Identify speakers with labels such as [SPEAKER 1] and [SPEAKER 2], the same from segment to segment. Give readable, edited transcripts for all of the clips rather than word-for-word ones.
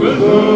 [SPEAKER 1] With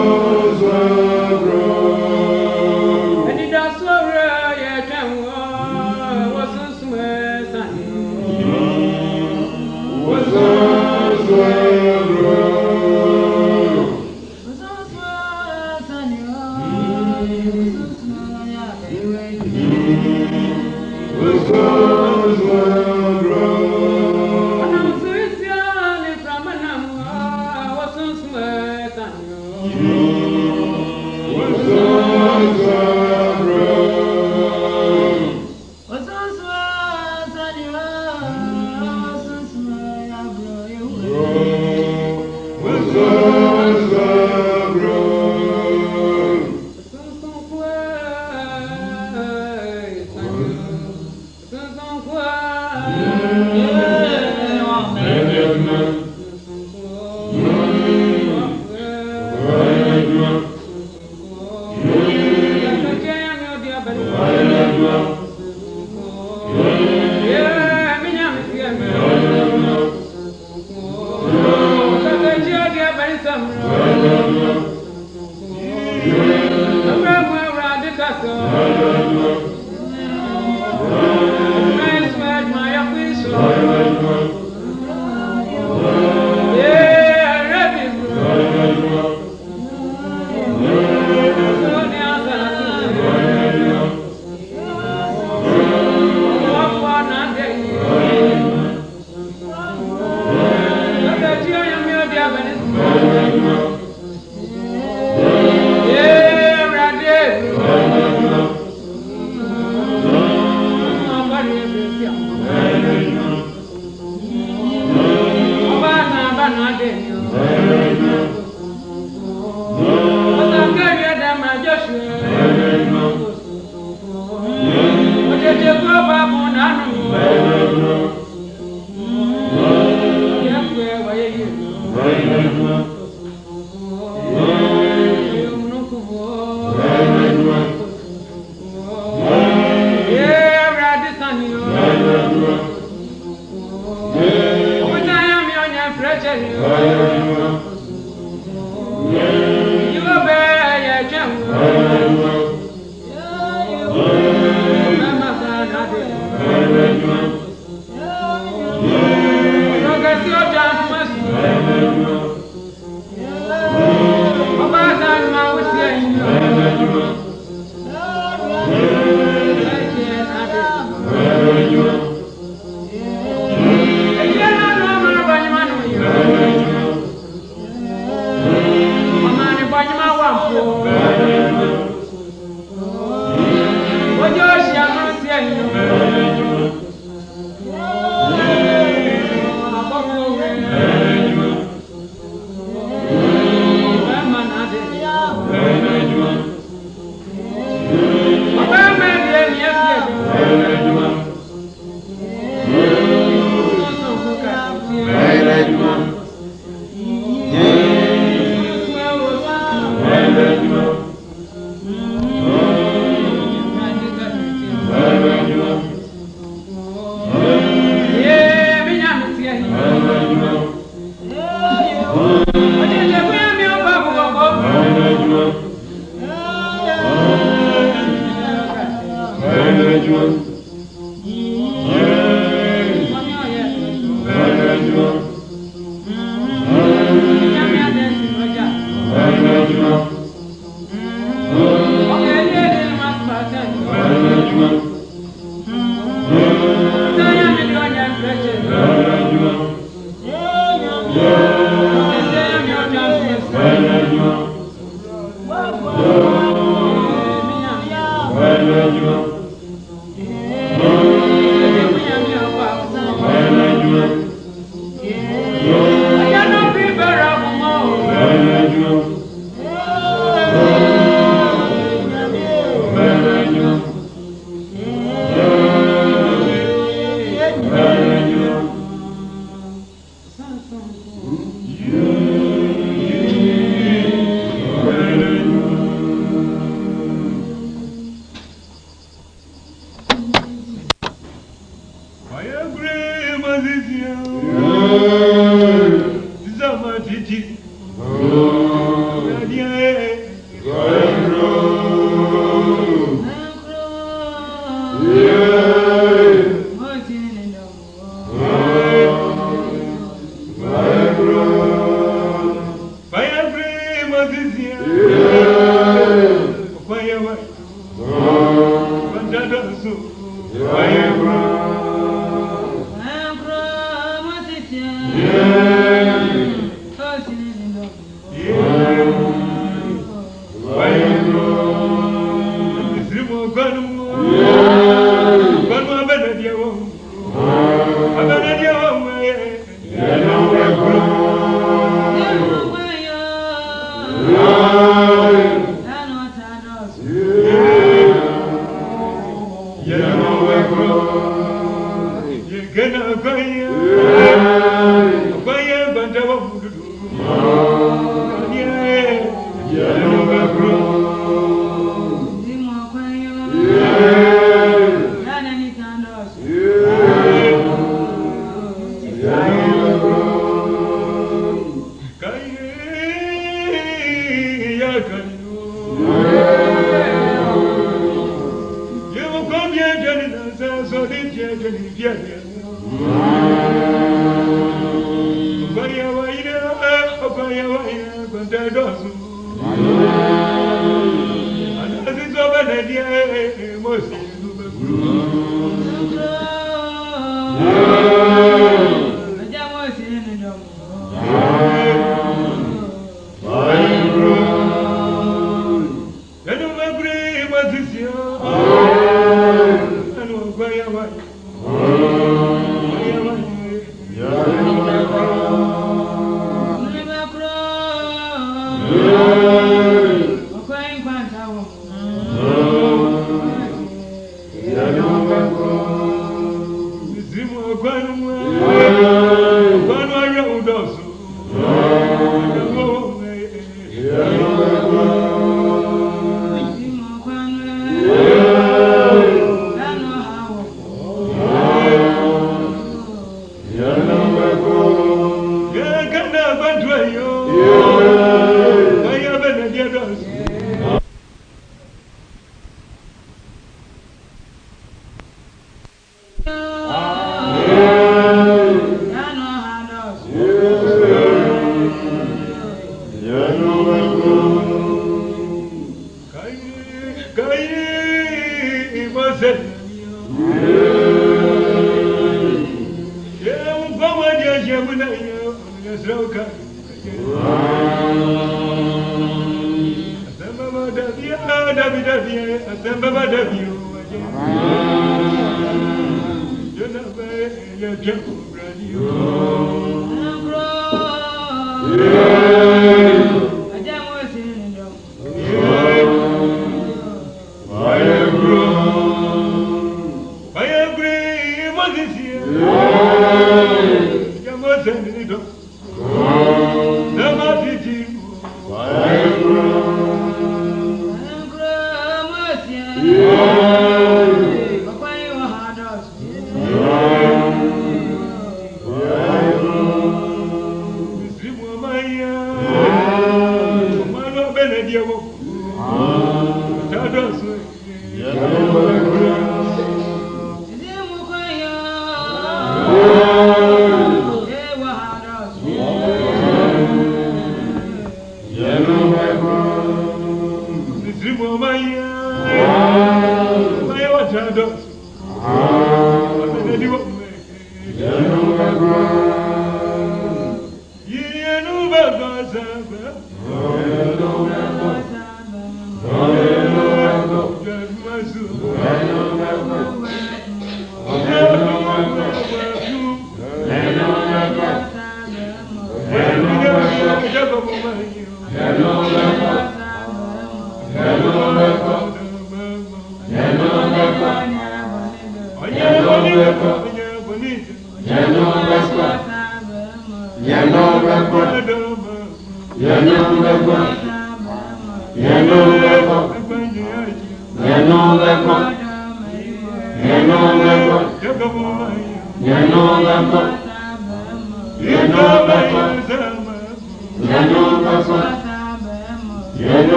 [SPEAKER 1] Yeno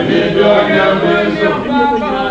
[SPEAKER 1] Ani do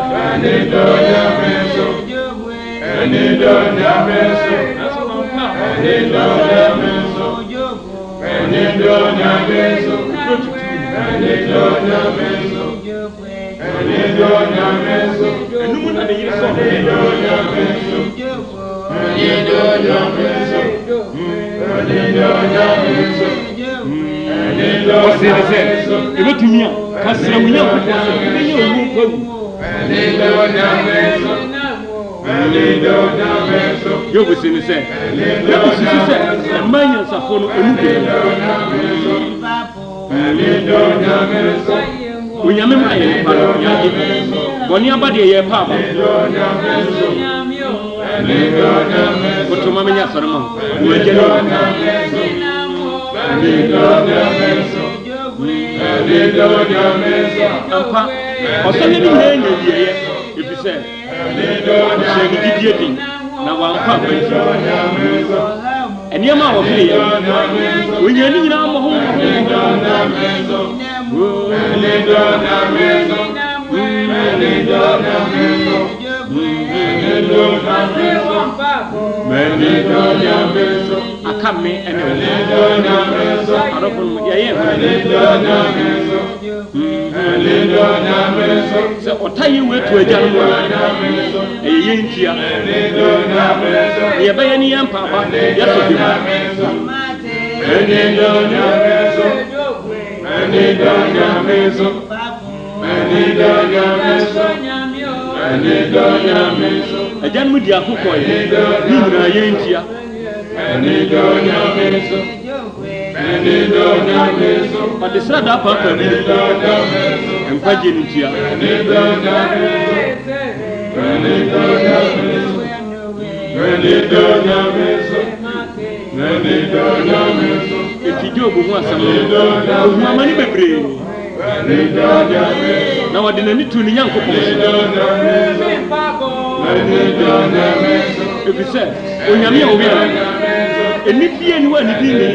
[SPEAKER 1] Now I didn't need to young couple. If you said, when you're near, and if you anyone is in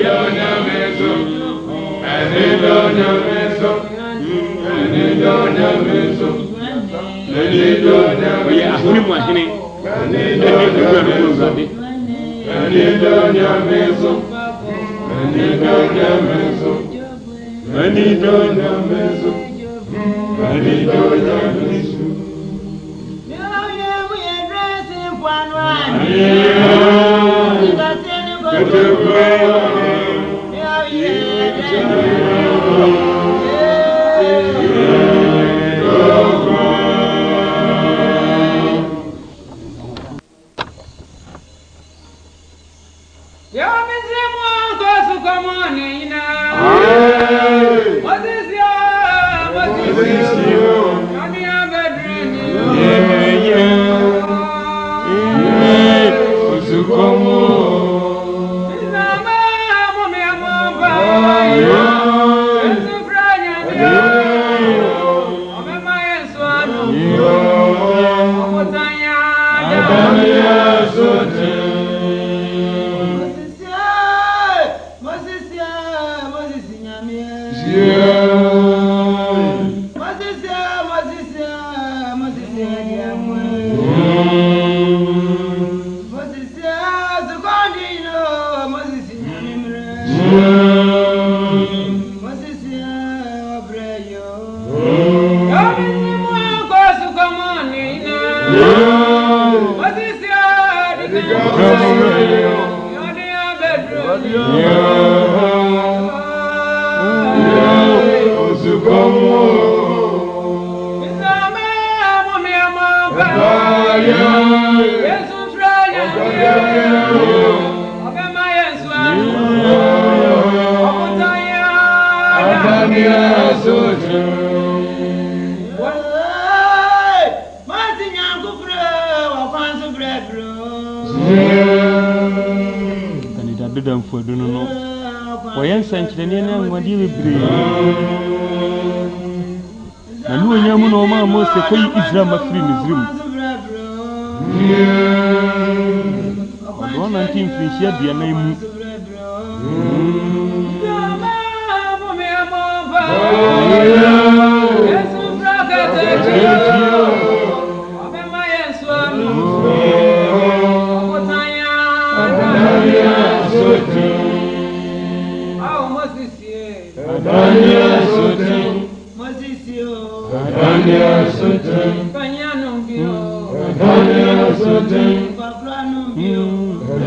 [SPEAKER 1] Daniel Sotin.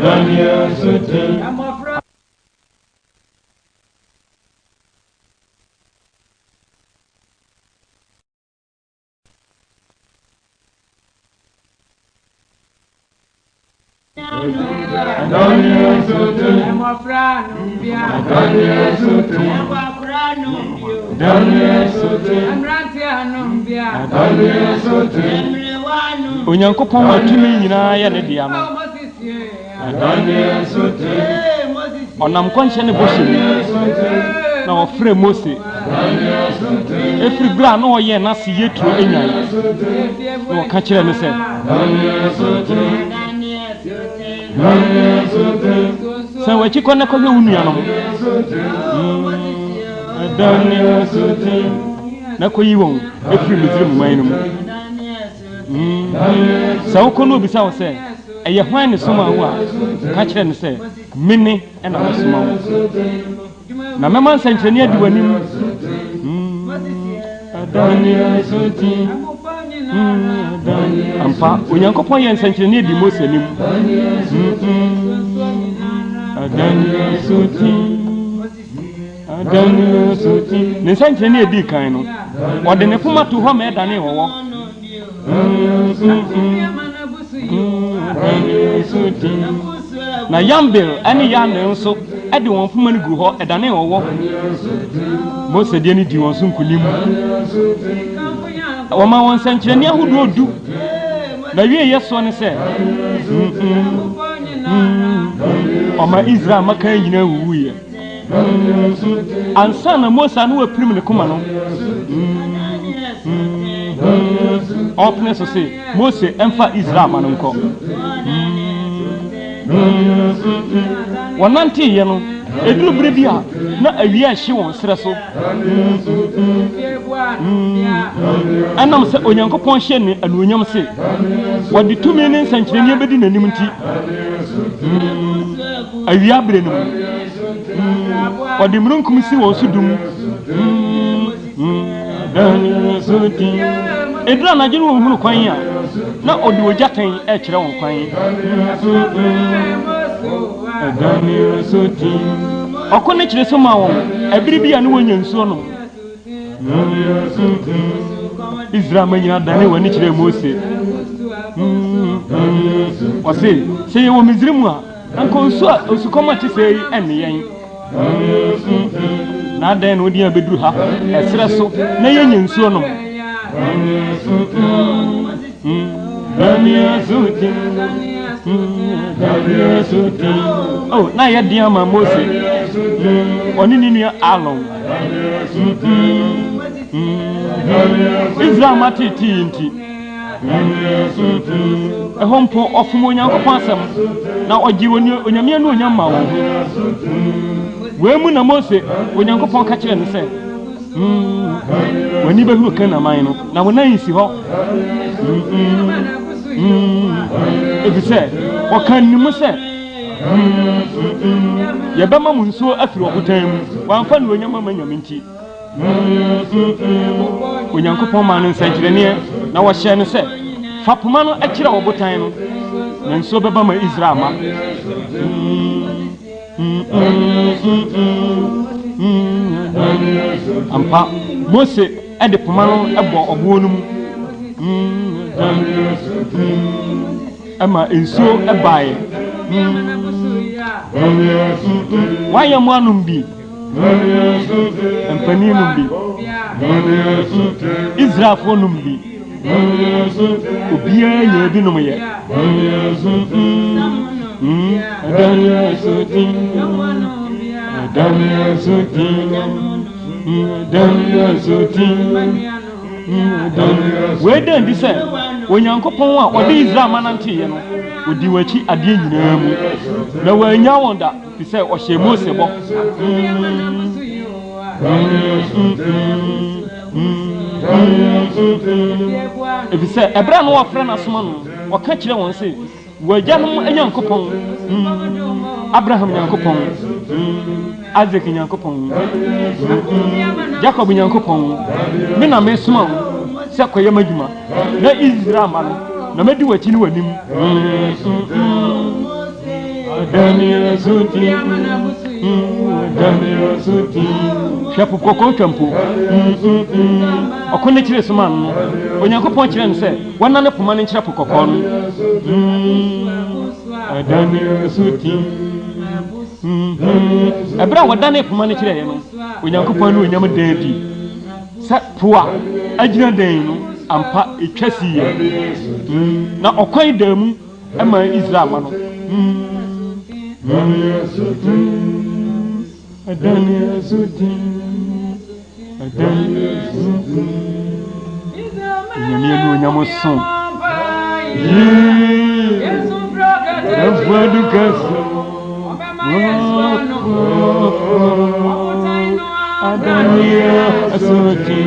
[SPEAKER 1] Daniel Sotin. Daniel Sotin. Daniel Sotin. Daniel Sotin. Daniel Sotin.
[SPEAKER 2] Onyankopɔn atumi nyinaa yɛ ne dia no.
[SPEAKER 1] Daniel Sotin.
[SPEAKER 2] Ɔnam kɔnhyɛ ne bɔhyɛ mu na ɔfrɛ Mose. Efiri bra na ɔyɛ n'ase yɛturo enyan. Na ɔka kyerɛ no sɛ sɛ wɔakyi kɔ ne kɔhwɛ wo nuanom.
[SPEAKER 1] Daniel Sotin.
[SPEAKER 2] Na kɔyi wɔn efiri Misraim man no mu. Sɛ wokɔ no obisa wo sɛ ɛyɛ hwan ne soma wo a ka kyerɛ no sɛ mene ɛna mesoma wo. Na mɛma nsɛnkyerɛnne adi w'anim.
[SPEAKER 1] Daniel Sotin.
[SPEAKER 2] Ampa Onyankopɔn yɛ nsɛnkyerɛnne adi Mose anim.
[SPEAKER 1] Daniel Sotin.
[SPEAKER 2] Daniel Sotin. Ne nsɛnkyerɛnne adi kan no ɔde ne poma to hɔ ma ɛdane wɔwɔ.
[SPEAKER 1] Daniel Sotin.
[SPEAKER 2] Na Yambel ɛne Yane nso ɛde wɔn poma no gu hɔ ɛdane wɔwɔ. Mose deɛ ne di wɔn so nkunim. Wɔma wɔn nsɛnkyerɛnne ahodoɔ du. Na wie yɛ soɔ ne sɛ ɔma Israel maka nyinaa wuwuiɛ. Ansa na Mose ano wapirim ne koma no. Ɔpene so se Mose ɛmfa Israel ma no nkɔ. Wɔnante yɛ no eduru bere bi a na awia ɛhye wɔn serɛ so. Ɛnam sɛ Onyankopɔn hyɛ ne anuonyam se wɔde tumi ne nsɛnkyerɛnne bɛdi n'anim nti awia bere no mu wɔde mmerunkum si wɔn so dum.
[SPEAKER 1] Daniel Sotin.
[SPEAKER 2] Edura anadwo no wɔhunu kwan a na ɔde ogyaten ɛkyerɛ wɔn kwan.
[SPEAKER 1] Daniel Sotin.
[SPEAKER 2] Ɔkɔ ne kyerɛ so ma wɔn ɛbere bi a ne wɔnya nsuo no.
[SPEAKER 1] Daniel Sotin.
[SPEAKER 2] Israel manyina dane wɔn ani kyerɛ Mose. Ɔse sɛ yɛwɔ Misraim a anka nsuo a osukɔm a te sɛ yi ɛne yɛn. Na adan na odi abeduru ha ɛserɛ so na yɛnya nsuo no.
[SPEAKER 1] Daniel Sotin. Daniel Sotin.
[SPEAKER 2] Oh, na yɛ di ama Mose. Ɔne ne nua Aaron. Israel matete nti. Ɛhɔ mpo ɔfom Onyankopɔn asɛm na ɔgye onyame anu onyam ma wɔn. Wei mu na Mose Onyankopɔn ka kyerɛ no sɛ w'ani bɛhuru Kanaman no na wo nan si hɔ. Efisɛ ɔka nnimu sɛ yɛbɛma mo nsuo afiri ɔbotan mu wɔamfa ne onyam ama nyame nti. Onyankopɔn ma no nsɛnkyerɛnneɛ na wɔhyɛ no sɛ fa poma no akyerɛ ɔbotan no na nsuo bɛba ma Israel ma. Ampa Mose ɛde poma no ɛbɔ ɔboɔ no mu. Ɛma nsuo ɛbaeɛ. Wayɛ mo anom bi. Mpanin nom bi. Israelfoɔ nom bi. Obiara yɛ bi nom yɛ.
[SPEAKER 1] Daniel Sotin. Daniel Sotin. Daniel Sotin.
[SPEAKER 2] Wei dan di sɛ Onyankopɔn a ɔde Israel mananteɛ no odi wakyi adeɛ nyinaa mu na wanya wɔn da fi sɛ ɔhyɛ Mose bɔ. Efisɛ ɛbrɛ no wɔfrɛ n'asoma no wɔka kyerɛ wɔn sɛ wɔagyanom Nyankopɔn, Abraham Nyankopɔn, Isaac Nyankopɔn, Jacob Nyankopɔn, me na mesoma wo sɛ kɔyɛ m'adwuma na Israel ma no na medi wachi ni wanim Daniel Suti Daniel Suti shapu koko twampo okone kire soma no onyankopon kire ne se wana ne poma ne kire koko no Daniel Suti abra wadane poma ne kire ye no onyankopon no onyam dadi sa poa agina dan no ampa etwasi ye na okwan damu ama Israel ma no Daniel Suti Daniel Suti Daniel Suti Nyame no nyamo son Yesu brokata Avadu kaso Daniel Suti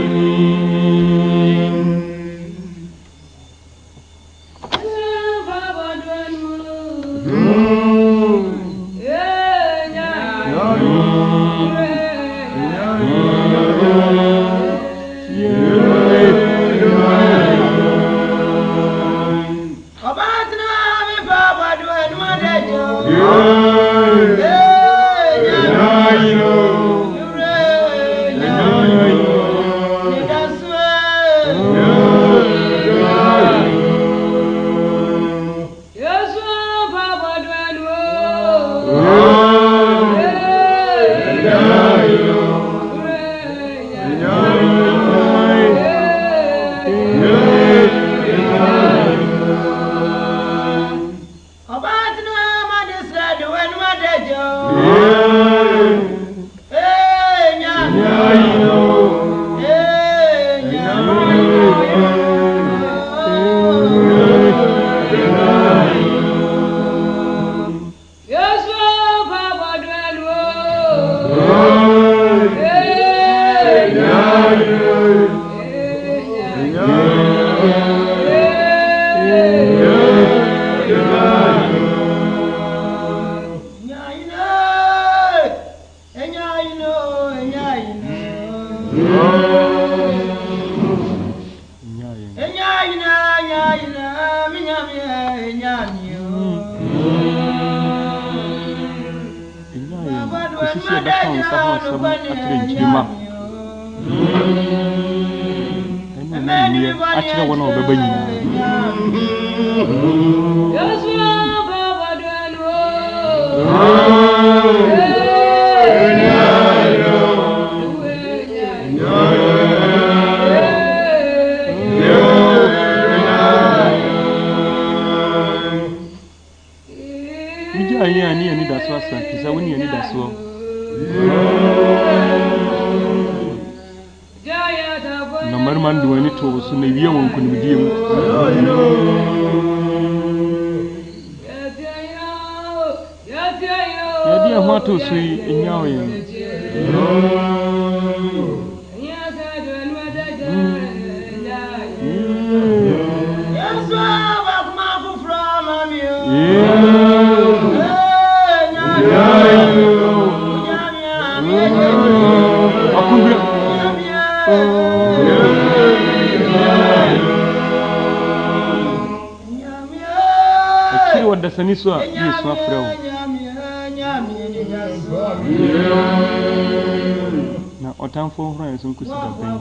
[SPEAKER 2] na otamfo hran so nkusi da ben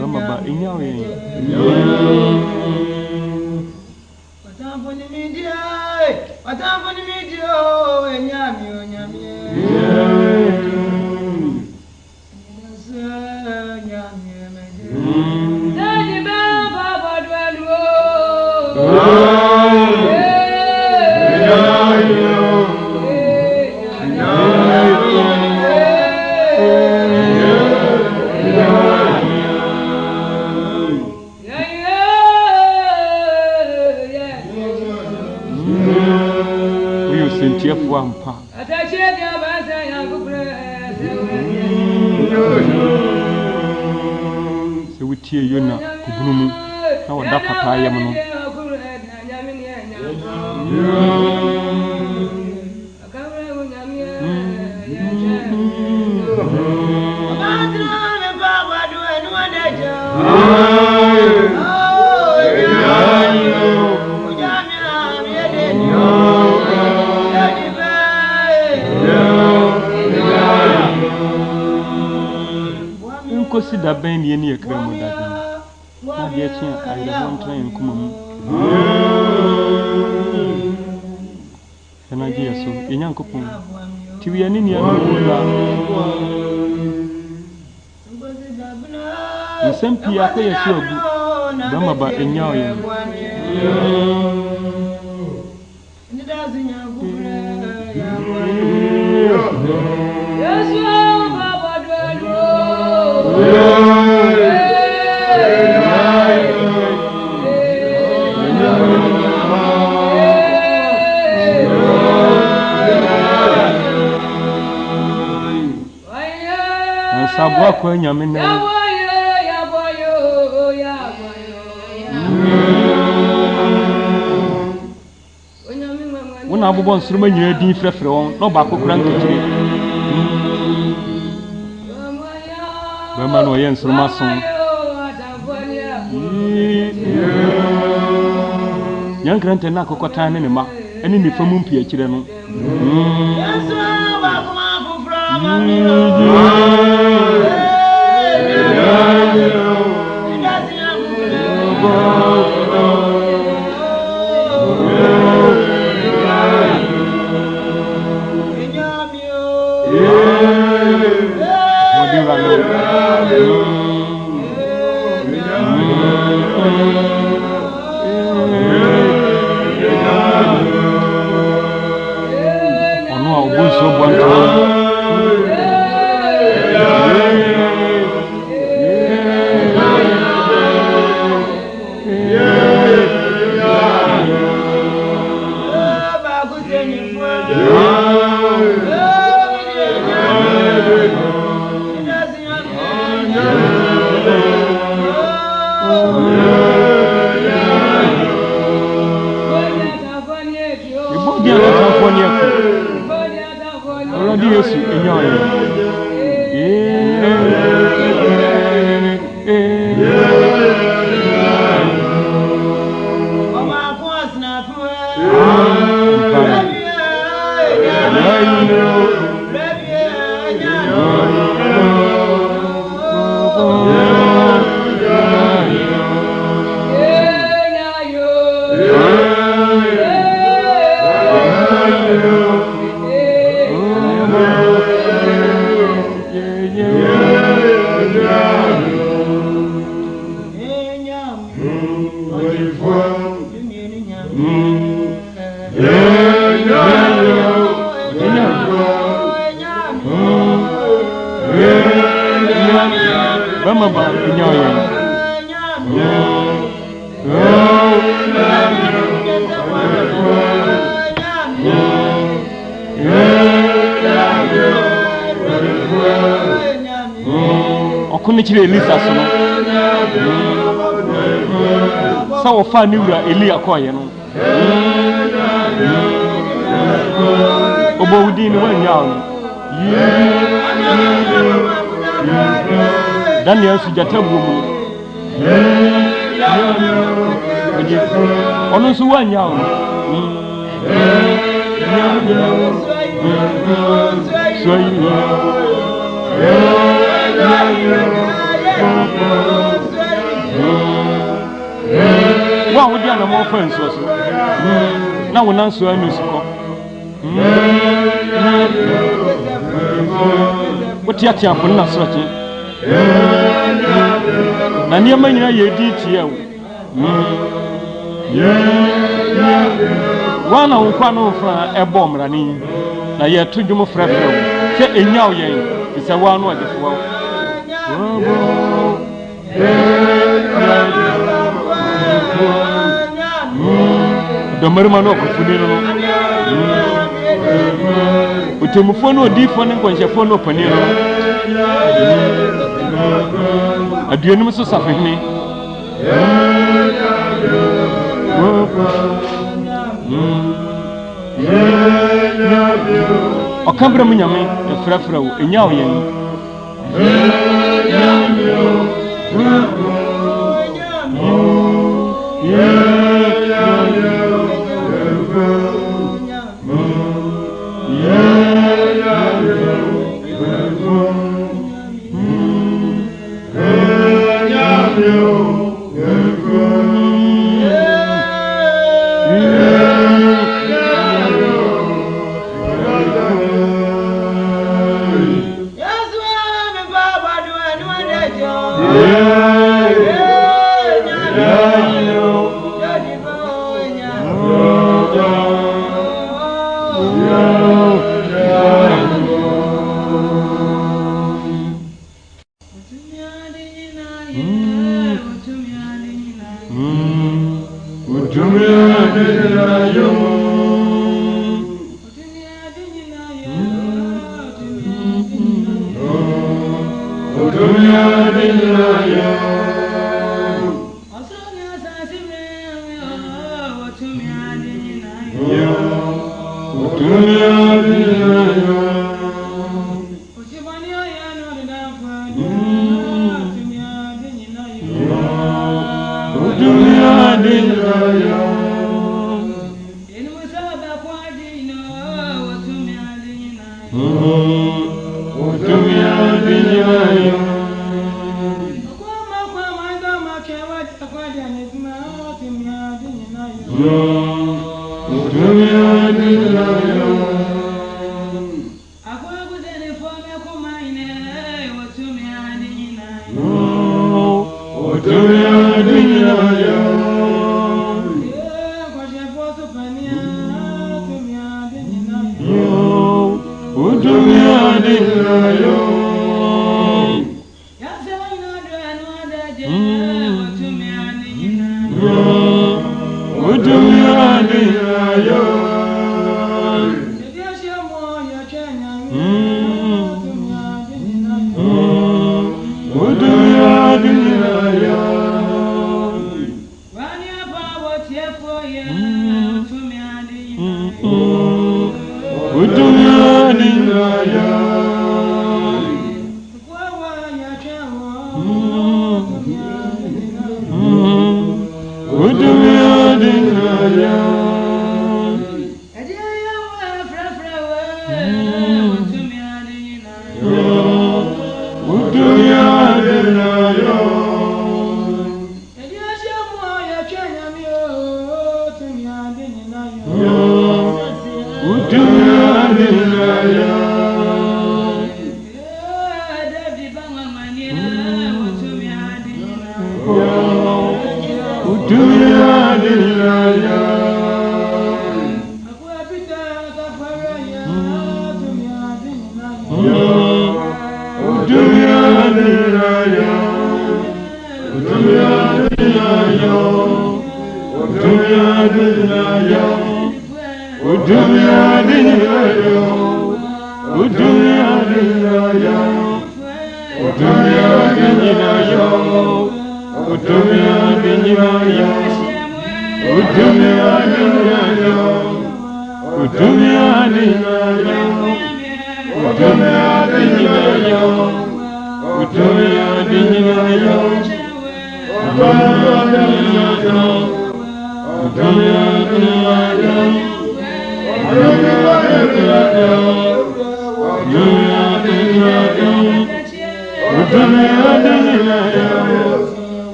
[SPEAKER 2] bama ba enyawe otamfo ni media enyami onyami Daddy baba badwalu Sentia fuampa. Atachia basa ya kupre. Se wutie yona kubunumu na wada pata yam no. da ben ye ni ekra mu da ben na de chi ai da won train kuma mu na ji yeso enyankopon ti wi ani ni anu la nsempi akọ yeso ogu bama ba enyawo ye Sabwa kwa nyame na wona abobon nsuruma nyina din frefre won no ba kokura nkekire ba ma no yen nsuruma son yankrante na kokota ne ma ene ni famu mpia kire no okuni kire Elisa so no sa wo fa ni wura Elia koye no obo wudi ni wanya no Daniel sujata bumu onu so wanya no so wa wodi ana mo fa nso so na wona nso anu siko woti atia ko na so che na niam nyina ye di tie wo wana unkwa no fra ebo mrani na ye tudwum frefre wo se enyaw yen se wa no adefo wo domarima no kofuni no utemufo no difo ne kwanhyefo no pani no aduanum so safehne okambra munyame efrafra wo enyaw yen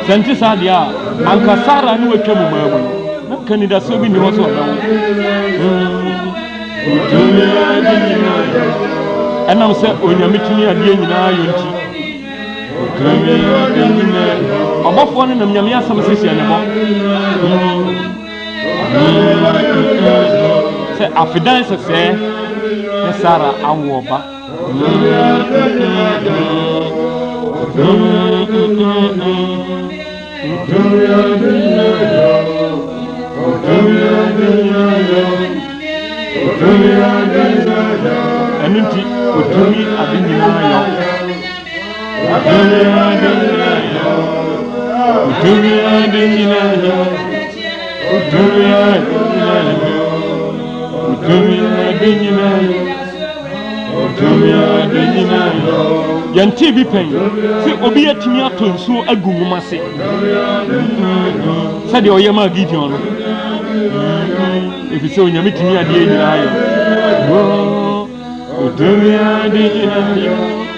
[SPEAKER 2] Senti sadia anka sara ni wetwa mu mamu na kanida so bi ni ho so na anam se onyamituni ade nyina ayo nti obofo ne nam nyame asam sesia ne bo se afidan se ne sara awo ba Anunti utumi abinyina yo utumi abinyina yo utumi abinyina yo yanti bi pen se obi atimi atonsu agu mumase sade oyema Gideon if so nyamitimi ade nyina yo utumi abinyina yo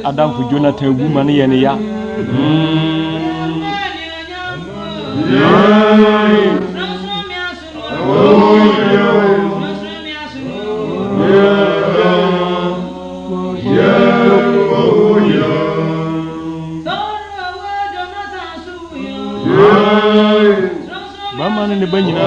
[SPEAKER 2] Adam for Jonathan woman yen ya. Mama ni banyina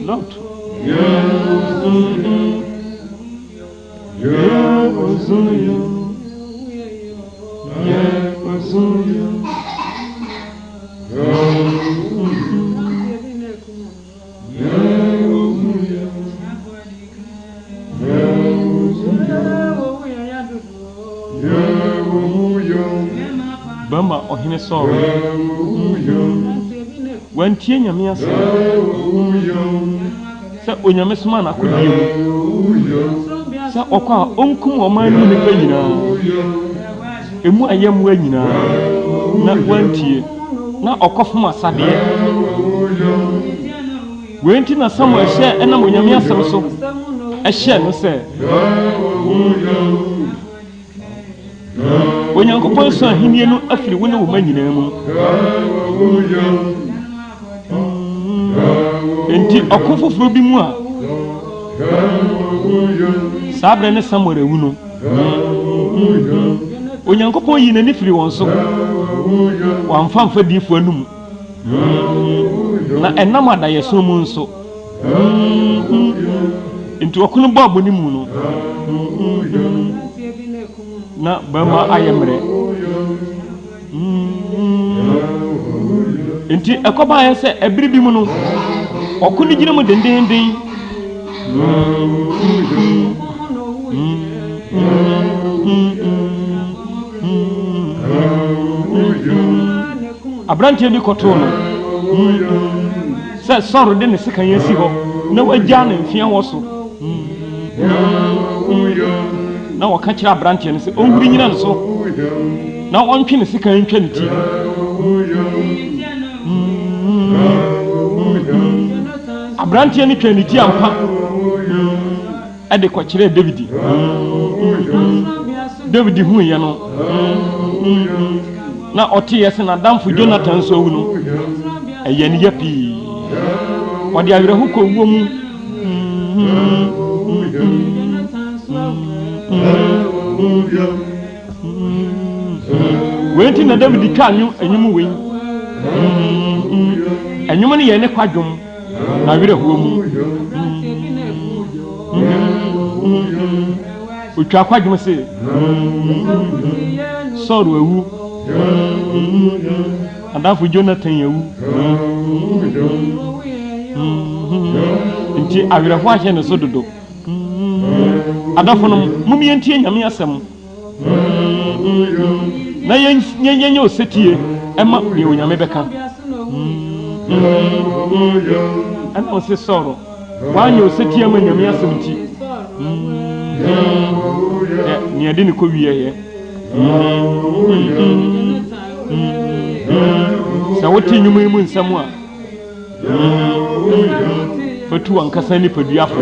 [SPEAKER 2] Lord. Bama ohine so wantie nyame ase sa onyame soma na akodie sa okwa onkum oman ni ne nyina emu ayemu anyina na wantie na okofom asade wenti na Samuel hye enam onyame asem so ehye no se Onyankopɔn so ahenie no afiri wo ne wo manyina mu enti ɔkofoforo bi mu a sabre ne Samuel ewu no Onyankopɔn yi n'ani firi wɔn so wamfa difo anum na enam adayeso mu nso enti ɔkono bɔ aboni mu no na bama ayemre enti ekoba yese ebiri bi mu no okuni gina mu dendenden abrantie bi koto no se soro de ne sekan yesi ho na wagya na mfia wo so na waka kira abrantie ne se onwuri nyina no so na ontwe ne sekan ntwa ne ti abrantie ne twa ne ti ampa ade ko kire David hu ye no na oti yese na damfo Jonathan so wu no eye ne yapi odi awere hu ko wo mu wenti na David twa anyu enyum wen enyum ne ye ne kwadwom na awere hu mu utwa kwadwom se Saul ewu adafo Jonathan ewu nti awere hu ahye ne so dodo adafo no mumi entie nyame asem na yenye osetie ema ye onyame beka ana ose soro wanye osetie ma nyame asem ti ni ade ni ko wiye ye sa woti nyumu mu nsam a fatu ankasa ni paduafo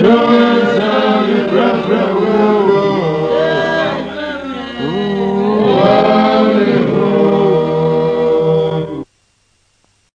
[SPEAKER 1] Yours are the